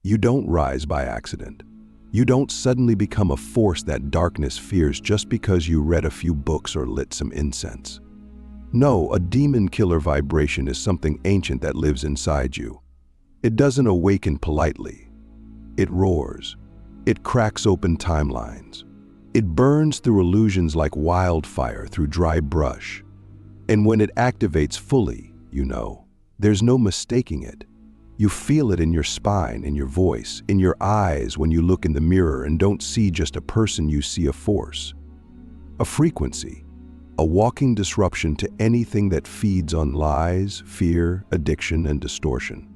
You don't rise by accident. You don't suddenly become a force that darkness fears just because you read a few books or lit some incense. No, a demon killer vibration is something ancient that lives inside you. It doesn't awaken politely. It roars. It cracks open timelines. It burns through illusions like wildfire through dry brush. And when it activates fully, there's no mistaking it. You feel it in your spine, in your voice, in your eyes when you look in the mirror and don't see just a person, you see a force. A frequency, a walking disruption to anything that feeds on lies, fear, addiction, and distortion.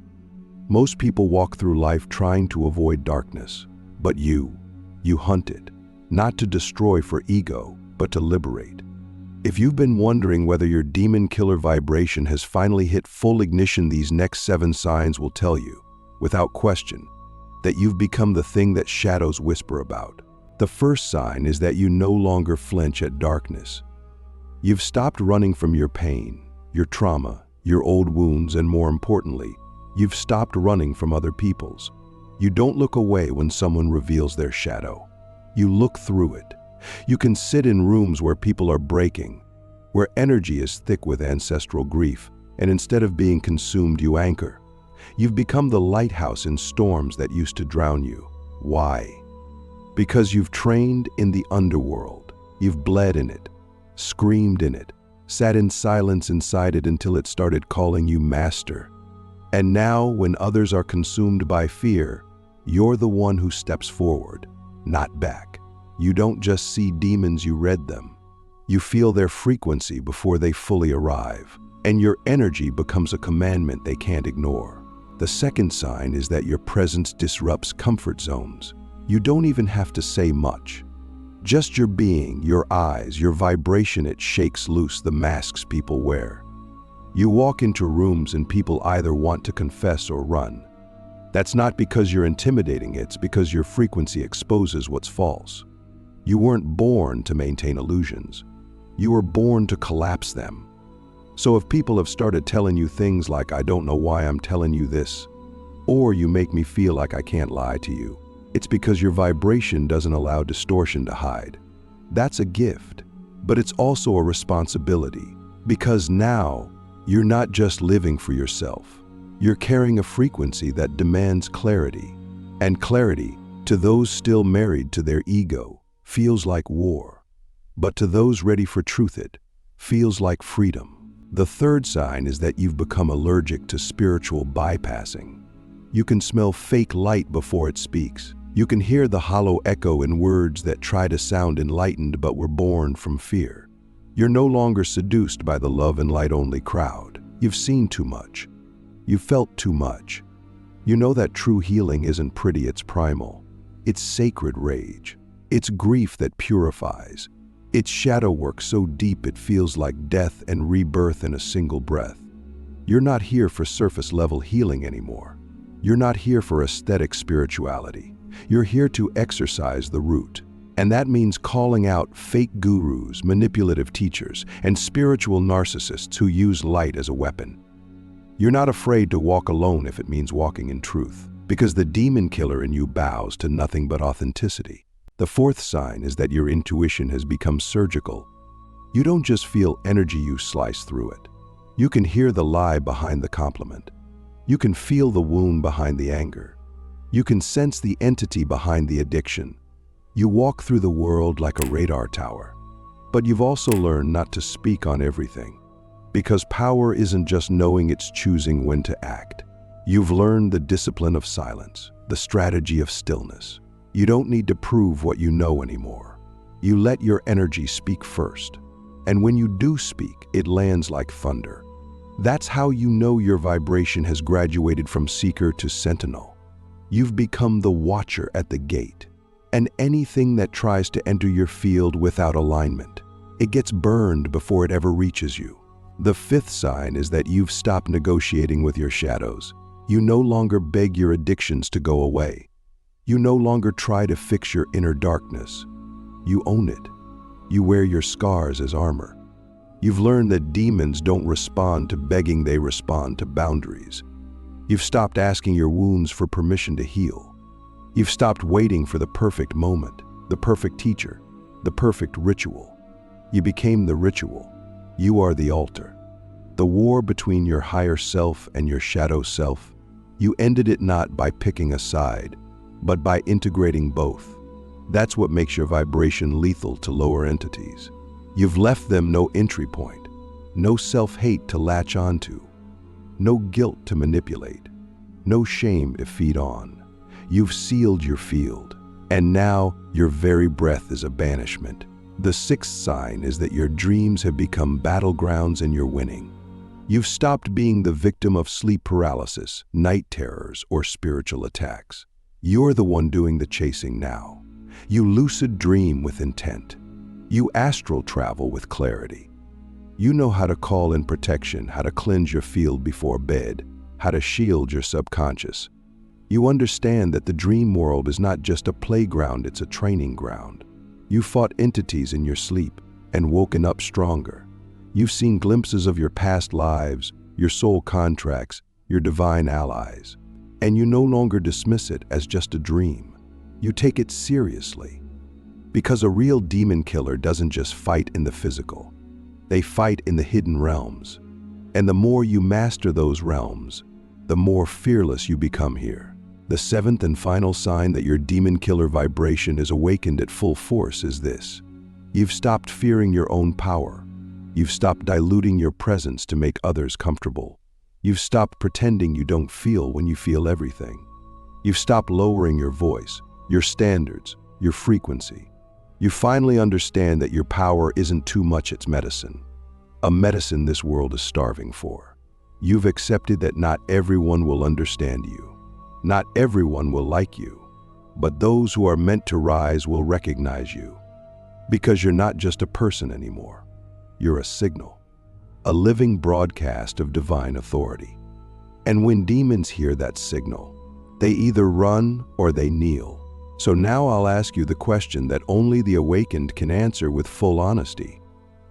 Most people walk through life trying to avoid darkness, but you hunt it, not to destroy for ego, but to liberate. If you've been wondering whether your demon killer vibration has finally hit full ignition, these next 7 signs will tell you, without question, that you've become the thing that shadows whisper about. The first sign is that you no longer flinch at darkness. You've stopped running from your pain, your trauma, your old wounds, and more importantly, you've stopped running from other people's. You don't look away when someone reveals their shadow. You look through it. You can sit in rooms where people are breaking, where energy is thick with ancestral grief, and instead of being consumed, you anchor. You've become the lighthouse in storms that used to drown you. Why? Because you've trained in the underworld. You've bled in it, screamed in it, sat in silence inside it until it started calling you master. And now, when others are consumed by fear, you're the one who steps forward, not back. You don't just see demons, you read them. You feel their frequency before they fully arrive, and your energy becomes a commandment they can't ignore. The second sign is that your presence disrupts comfort zones. You don't even have to say much. Just your being, your eyes, your vibration, it shakes loose the masks people wear. You walk into rooms and people either want to confess or run. That's not because you're intimidating, it's because your frequency exposes what's false. You weren't born to maintain illusions. You were born to collapse them. So if people have started telling you things like, "I don't know why I'm telling you this," or "You make me feel like I can't lie to you," it's because your vibration doesn't allow distortion to hide. That's a gift, but it's also a responsibility, because now you're not just living for yourself. You're carrying a frequency that demands clarity, and clarity, to those still married to their ego, feels like war. But to those ready for truth, it feels like freedom. The third sign is that you've become allergic to spiritual bypassing. You can smell fake light before it speaks. You can hear the hollow echo in words that try to sound enlightened but were born from fear. You're no longer seduced by the love and light only crowd. You've seen too much. You've felt too much. You know that true healing isn't pretty, it's primal. It's sacred rage. It's grief that purifies. It's shadow work so deep it feels like death and rebirth in a single breath. You're not here for surface-level healing anymore. You're not here for aesthetic spirituality. You're here to exercise the root. And that means calling out fake gurus, manipulative teachers, and spiritual narcissists who use light as a weapon. You're not afraid to walk alone if it means walking in truth, because the demon killer in you bows to nothing but authenticity. The fourth sign is that your intuition has become surgical. You don't just feel energy, you slice through it. You can hear the lie behind the compliment. You can feel the wound behind the anger. You can sense the entity behind the addiction. You walk through the world like a radar tower. But you've also learned not to speak on everything. Because power isn't just knowing, it's choosing when to act. You've learned the discipline of silence, the strategy of stillness. You don't need to prove what you know anymore. You let your energy speak first. And when you do speak, it lands like thunder. That's how you know your vibration has graduated from seeker to sentinel. You've become the watcher at the gate. And anything that tries to enter your field without alignment, it gets burned before it ever reaches you. The fifth sign is that you've stopped negotiating with your shadows. You no longer beg your addictions to go away. You no longer try to fix your inner darkness. You own it. You wear your scars as armor. You've learned that demons don't respond to begging, they respond to boundaries. You've stopped asking your wounds for permission to heal. You've stopped waiting for the perfect moment, the perfect teacher, the perfect ritual. You became the ritual. You are the altar. The war between your higher self and your shadow self, you ended it not by picking a side, but by integrating both. That's what makes your vibration lethal to lower entities. You've left them no entry point, no self-hate to latch onto, no guilt to manipulate, no shame to feed on. You've sealed your field, and now your very breath is a banishment. The sixth sign is that your dreams have become battlegrounds and you're winning. You've stopped being the victim of sleep paralysis, night terrors, or spiritual attacks. You're the one doing the chasing now. You lucid dream with intent. You astral travel with clarity. You know how to call in protection, how to cleanse your field before bed, how to shield your subconscious. You understand that the dream world is not just a playground, it's a training ground. You fought entities in your sleep and woken up stronger. You've seen glimpses of your past lives, your soul contracts, your divine allies, and you no longer dismiss it as just a dream. You take it seriously. Because a real demon killer doesn't just fight in the physical. They fight in the hidden realms. And the more you master those realms, the more fearless you become here. The seventh and final sign that your demon killer vibration is awakened at full force is this. You've stopped fearing your own power. You've stopped diluting your presence to make others comfortable. You've stopped pretending you don't feel when you feel everything. You've stopped lowering your voice, your standards, your frequency. You finally understand that your power isn't too much, it's medicine. A medicine this world is starving for. You've accepted that not everyone will understand you. Not everyone will like you. But those who are meant to rise will recognize you. Because you're not just a person anymore. You're a signal, a living broadcast of divine authority. And when demons hear that signal, they either run or they kneel. So now I'll ask you the question that only the awakened can answer with full honesty.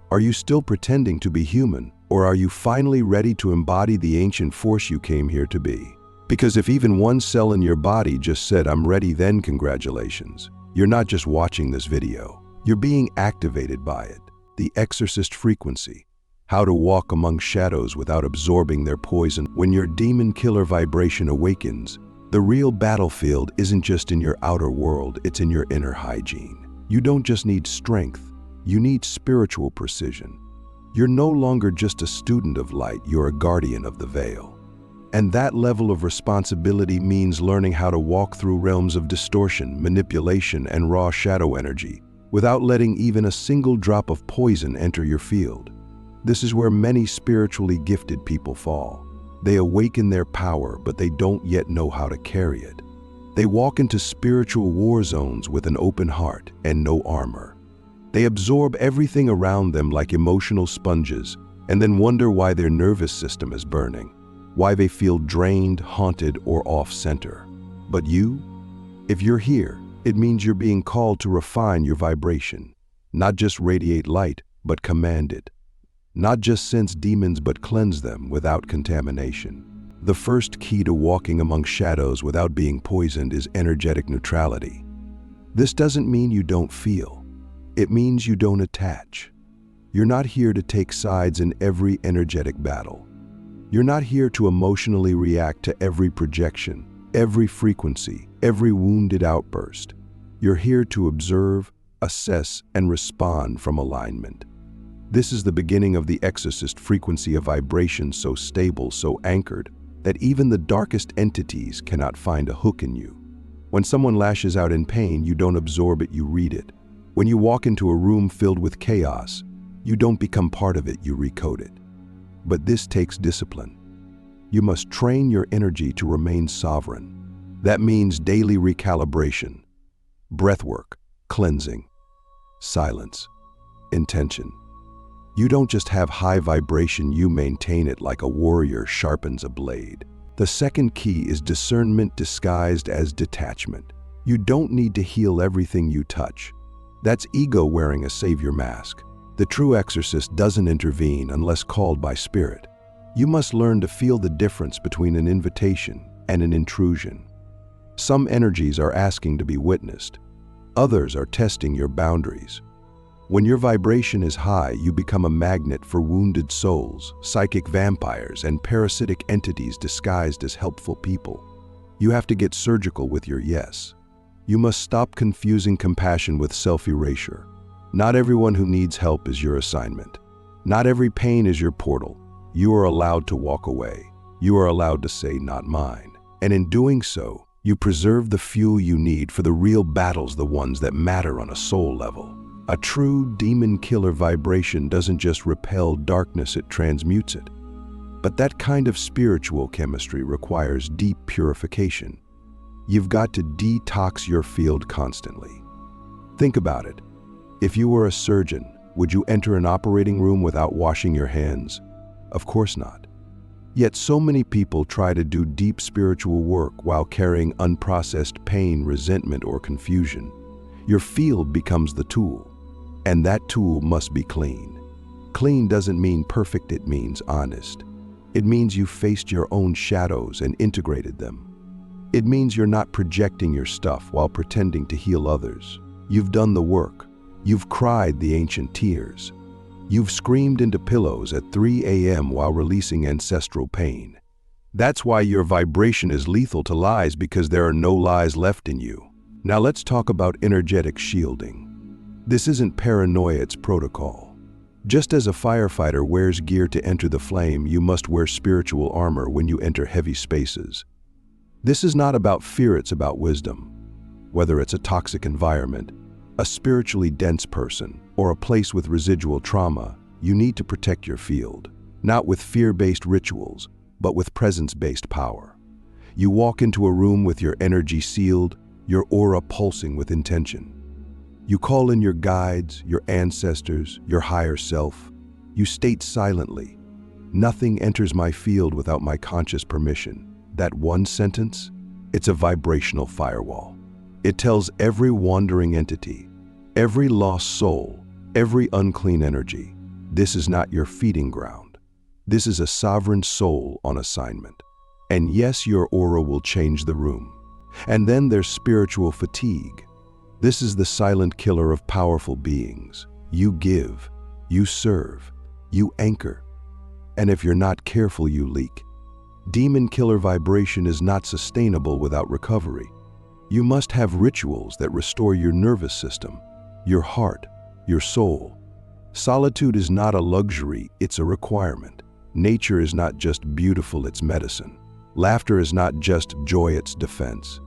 Are you still pretending to be human, or are you finally ready to embody the ancient force you came here to be? Because if even one cell in your body just said, "I'm ready," then congratulations. You're not just watching this video. You're being activated by it. The exorcist frequency, how to walk among shadows without absorbing their poison. When your demon killer vibration awakens, the real battlefield isn't just in your outer world, it's in your inner hygiene. You don't just need strength, you need spiritual precision. You're no longer just a student of light, you're a guardian of the veil. And that level of responsibility means learning how to walk through realms of distortion, manipulation, and raw shadow energy, without letting even a single drop of poison enter your field. This is where many spiritually gifted people fall. They awaken their power, but they don't yet know how to carry it. They walk into spiritual war zones with an open heart and no armor. They absorb everything around them like emotional sponges, and then wonder why their nervous system is burning, why they feel drained, haunted, or off-center. But you, if you're here, it means you're being called to refine your vibration. Not just radiate light, but command it. Not just sense demons, but cleanse them without contamination. The first key to walking among shadows without being poisoned is energetic neutrality. This doesn't mean you don't feel. It means you don't attach. You're not here to take sides in every energetic battle. You're not here to emotionally react to every projection, every frequency, every wounded outburst. You're here to observe, assess, and respond from alignment. This is the beginning of the exorcist frequency of vibration so stable, so anchored, that even the darkest entities cannot find a hook in you. When someone lashes out in pain, you don't absorb it, you read it. When you walk into a room filled with chaos, you don't become part of it, you recode it. But this takes discipline. You must train your energy to remain sovereign. That means daily recalibration, breathwork, cleansing, silence, intention. You don't just have high vibration, you maintain it like a warrior sharpens a blade. The second key is discernment disguised as detachment. You don't need to heal everything you touch. That's ego wearing a savior mask. The true exorcist doesn't intervene unless called by spirit. You must learn to feel the difference between an invitation and an intrusion. Some energies are asking to be witnessed. Others are testing your boundaries. When your vibration is high, you become a magnet for wounded souls, psychic vampires, and parasitic entities disguised as helpful people. You have to get surgical with your yes. You must stop confusing compassion with self-erasure. Not everyone who needs help is your assignment. Not every pain is your portal. You are allowed to walk away. You are allowed to say, "Not mine." And in doing so, you preserve the fuel you need for the real battles, the ones that matter on a soul level. A true demon killer vibration doesn't just repel darkness, it transmutes it. But that kind of spiritual chemistry requires deep purification. You've got to detox your field constantly. Think about it. If you were a surgeon, would you enter an operating room without washing your hands? Of course not. Yet so many people try to do deep spiritual work while carrying unprocessed pain, resentment, or confusion. Your field becomes the tool, and that tool must be clean. Clean doesn't mean perfect, it means honest. It means you faced your own shadows and integrated them. It means you're not projecting your stuff while pretending to heal others. You've done the work. You've cried the ancient tears. You've screamed into pillows at 3 a.m. while releasing ancestral pain. That's why your vibration is lethal to lies, because there are no lies left in you. Now let's talk about energetic shielding. This isn't paranoia, it's protocol. Just as a firefighter wears gear to enter the flame, you must wear spiritual armor when you enter heavy spaces. This is not about fear, it's about wisdom. Whether it's a toxic environment, a spiritually dense person, or a place with residual trauma, you need to protect your field, not with fear-based rituals, but with presence-based power. You walk into a room with your energy sealed, your aura pulsing with intention. You call in your guides, your ancestors, your higher self. You state silently, "Nothing enters my field without my conscious permission." That one sentence, it's a vibrational firewall. It tells every wandering entity, every lost soul, every unclean energy, this is not your feeding ground. This is a sovereign soul on assignment. And yes, your aura will change the room. And then there's spiritual fatigue. This is the silent killer of powerful beings. You give, you serve, you anchor. And if you're not careful, you leak. Demon killer vibration is not sustainable without recovery. You must have rituals that restore your nervous system, your heart, your soul. Solitude is not a luxury, it's a requirement. Nature is not just beautiful, it's medicine. Laughter is not just joy, it's defense.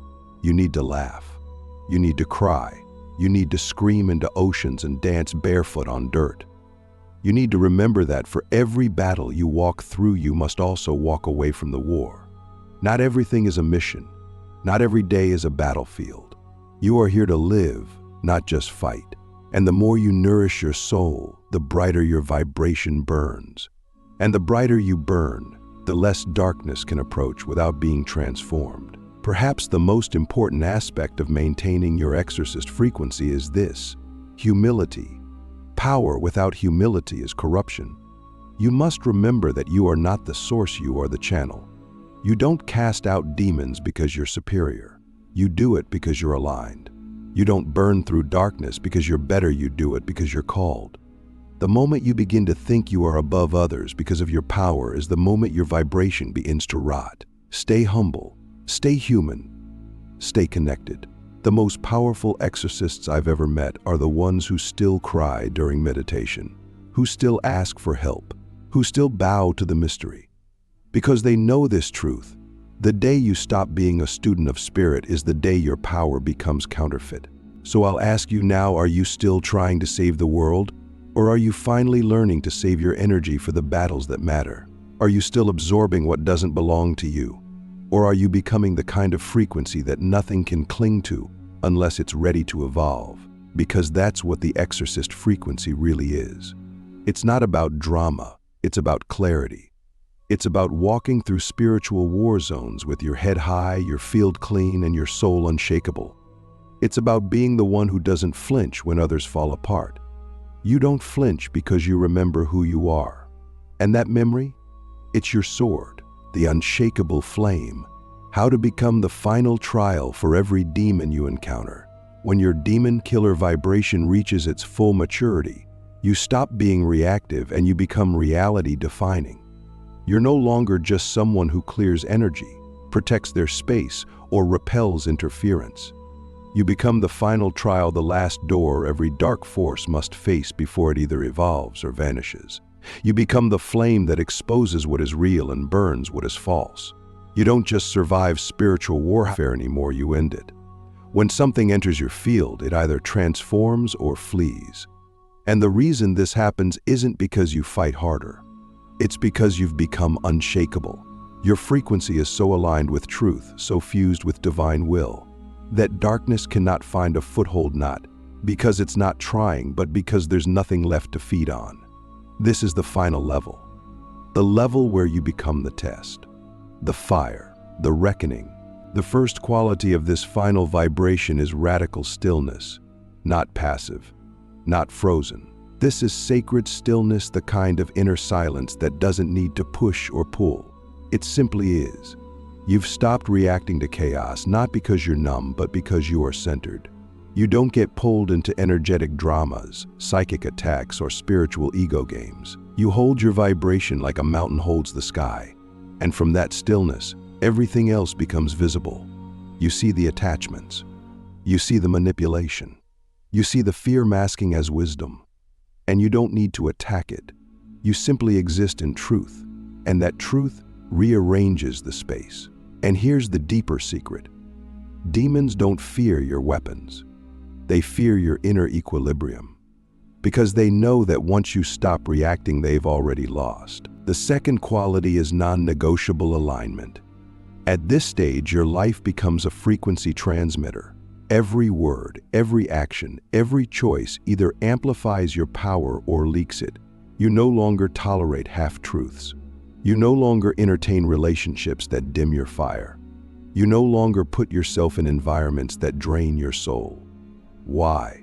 You need to laugh. You need to cry. You need to scream into oceans and dance barefoot on dirt. You need to remember that for every battle you walk through, you must also walk away from the war. Not everything is a mission. Not every day is a battlefield. You are here to live, not just fight. And the more you nourish your soul, the brighter your vibration burns. And the brighter you burn, the less darkness can approach without being transformed. Perhaps the most important aspect of maintaining your exorcist frequency is this: humility. Power without humility is corruption. You must remember that you are not the source, you are the channel. You don't cast out demons because you're superior. You do it because you're aligned. You don't burn through darkness because you're better, you do it because you're called. The moment you begin to think you are above others because of your power is the moment your vibration begins to rot. Stay humble, stay human, stay connected. The most powerful exorcists I've ever met are the ones who still cry during meditation, who still ask for help, who still bow to the mystery. Because they know this truth: the day you stop being a student of spirit is the day your power becomes counterfeit. So I'll ask you now, are you still trying to save the world? Or are you finally learning to save your energy for the battles that matter? Are you still absorbing what doesn't belong to you? Or are you becoming the kind of frequency that nothing can cling to unless it's ready to evolve? Because that's what the exorcist frequency really is. It's not about drama, it's about clarity. It's about walking through spiritual war zones with your head high, your field clean, and your soul unshakable. It's about being the one who doesn't flinch when others fall apart. You don't flinch because you remember who you are. And that memory, It's your sword, the unshakable flame. How to become the final trial for every demon you encounter. When your demon killer vibration reaches its full maturity, you stop being reactive and you become reality defining. You're no longer just someone who clears energy, protects their space, or repels interference. You become the final trial, the last door every dark force must face before it either evolves or vanishes. You become the flame that exposes what is real and burns what is false. You don't just survive spiritual warfare anymore, you end it. When something enters your field, it either transforms or flees. And the reason this happens isn't because you fight harder. It's because you've become unshakable. Your frequency is so aligned with truth, so fused with divine will, that darkness cannot find a foothold, not because it's not trying, but because there's nothing left to feed on. This is the final level. The level where you become the test, the fire, the reckoning. The first quality of this final vibration is radical stillness, not passive, not frozen. This is sacred stillness, the kind of inner silence that doesn't need to push or pull. It simply is. You've stopped reacting to chaos, not because you're numb, but because you are centered. You don't get pulled into energetic dramas, psychic attacks, or spiritual ego games. You hold your vibration like a mountain holds the sky. And from that stillness, everything else becomes visible. You see the attachments. You see the manipulation. You see the fear masking as wisdom. And you don't need to attack it. You simply exist in truth. And that truth rearranges the space. And here's the deeper secret. Demons don't fear your weapons. They fear your inner equilibrium. Because they know that once you stop reacting, they've already lost. The second quality is non-negotiable alignment. At this stage, your life becomes a frequency transmitter. Every word, every action, every choice either amplifies your power or leaks it. You no longer tolerate half-truths. You no longer entertain relationships that dim your fire. You no longer put yourself in environments that drain your soul. Why?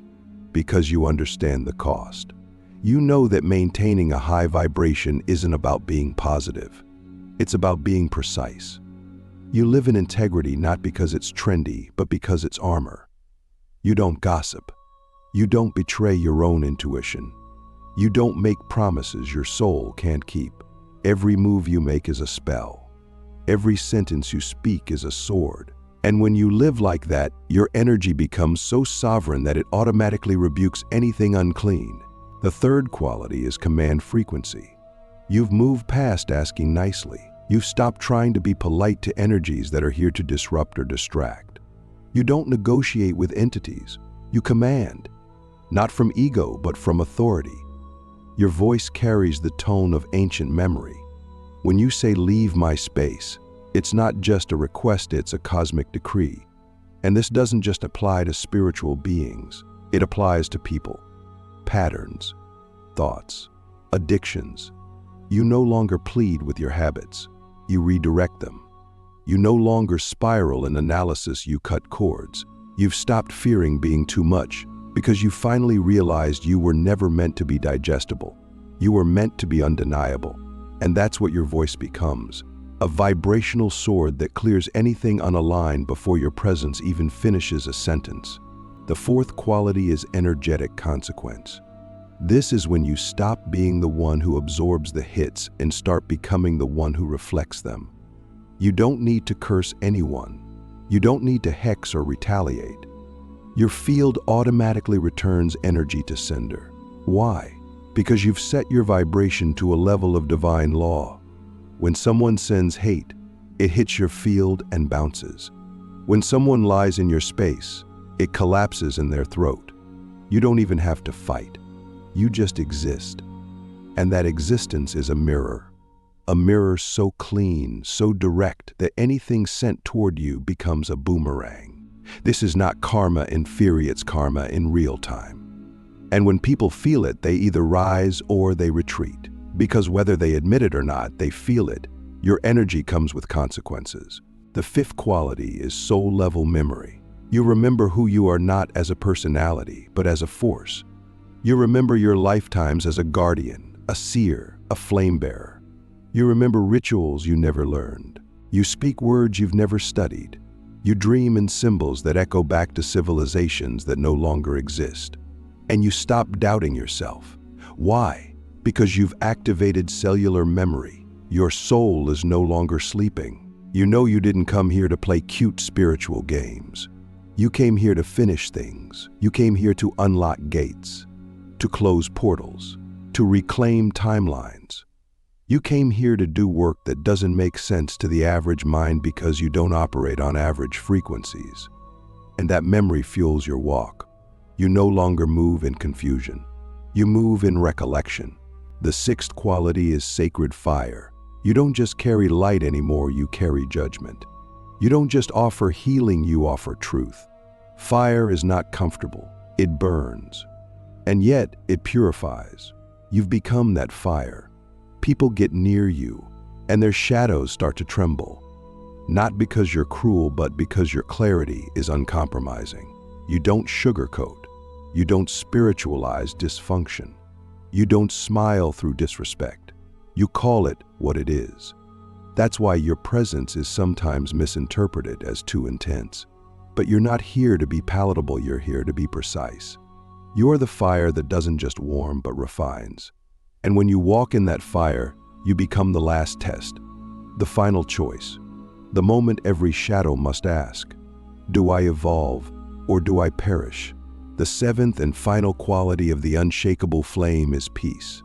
Because you understand the cost. You know that maintaining a high vibration isn't about being positive. It's about being precise. You live in integrity not because it's trendy, but because it's armor. You don't gossip. You don't betray your own intuition. You don't make promises your soul can't keep. Every move you make is a spell. Every sentence you speak is a sword. And when you live like that, your energy becomes so sovereign that it automatically rebukes anything unclean. The third quality is command frequency. You've moved past asking nicely. You've stopped trying to be polite to energies that are here to disrupt or distract. You don't negotiate with entities. You command, not from ego, but from authority. Your voice carries the tone of ancient memory. When you say, "Leave my space," it's not just a request, it's a cosmic decree. And this doesn't just apply to spiritual beings. It applies to people, patterns, thoughts, addictions. You no longer plead with your habits. You redirect them. You no longer spiral in analysis, you cut cords. You've stopped fearing being too much because you finally realized you were never meant to be digestible. You were meant to be undeniable. And that's what your voice becomes, a vibrational sword that clears anything unaligned before your presence even finishes a sentence. The fourth quality is energetic consequence. This is when you stop being the one who absorbs the hits and start becoming the one who reflects them. You don't need to curse anyone. You don't need to hex or retaliate. Your field automatically returns energy to sender. Why? Because you've set your vibration to a level of divine law. When someone sends hate, it hits your field and bounces. When someone lies in your space, it collapses in their throat. You don't even have to fight. You just exist. And that existence is a mirror so clean, so direct that anything sent toward you becomes a boomerang. This is not karma in theory, it's karma in real time. And when people feel it, they either rise or they retreat. Because whether they admit it or not, they feel it. Your energy comes with consequences. The fifth quality is soul-level memory. You remember who you are not as a personality, but as a force. You remember your lifetimes as a guardian, a seer, a flame bearer. You remember rituals you never learned. You speak words you've never studied. You dream in symbols that echo back to civilizations that no longer exist. And you stop doubting yourself. Why? Because you've activated cellular memory. Your soul is no longer sleeping. You know you didn't come here to play cute spiritual games. You came here to finish things. You came here to unlock gates, to close portals, to reclaim timelines. You came here to do work that doesn't make sense to the average mind because you don't operate on average frequencies. And that memory fuels your walk. You no longer move in confusion. You move in recollection. The sixth quality is sacred fire. You don't just carry light anymore, you carry judgment. You don't just offer healing, you offer truth. Fire is not comfortable. It burns. And yet, it purifies. You've become that fire. People get near you, and their shadows start to tremble. Not because you're cruel, but because your clarity is uncompromising. You don't sugarcoat. You don't spiritualize dysfunction. You don't smile through disrespect. You call it what it is. That's why your presence is sometimes misinterpreted as too intense. But you're not here to be palatable, you're here to be precise. You're the fire that doesn't just warm, but refines. And when you walk in that fire, you become the last test, the final choice, the moment every shadow must ask, do I evolve or do I perish? The seventh and final quality of the unshakable flame is peace.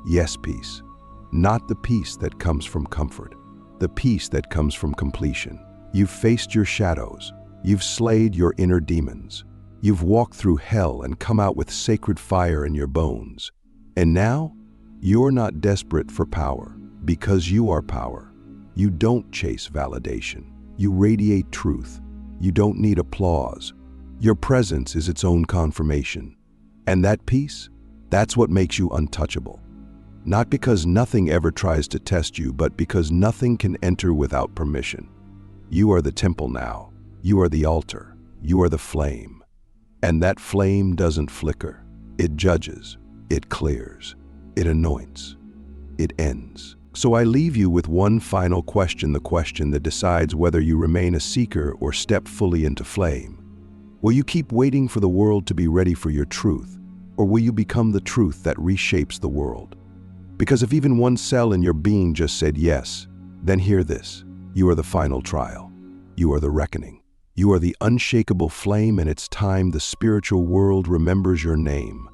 Yes, peace. Not the peace that comes from comfort, the peace that comes from completion. You've faced your shadows. You've slayed your inner demons. You've walked through hell and come out with sacred fire in your bones. And now, you're not desperate for power, because you are power. You don't chase validation. You radiate truth. You don't need applause. Your presence is its own confirmation. And that peace, that's what makes you untouchable. Not because nothing ever tries to test you, but because nothing can enter without permission. You are the temple now. You are the altar. You are the flame. And that flame doesn't flicker. It judges. It clears. It anoints. It ends. So I leave you with one final question, the question that decides whether you remain a seeker or step fully into flame. Will you keep waiting for the world to be ready for your truth, or will you become the truth that reshapes the world? Because if even one cell in your being just said yes, then hear this. You are the final trial. You are the reckoning. You are the unshakable flame, and it's time the spiritual world remembers your name.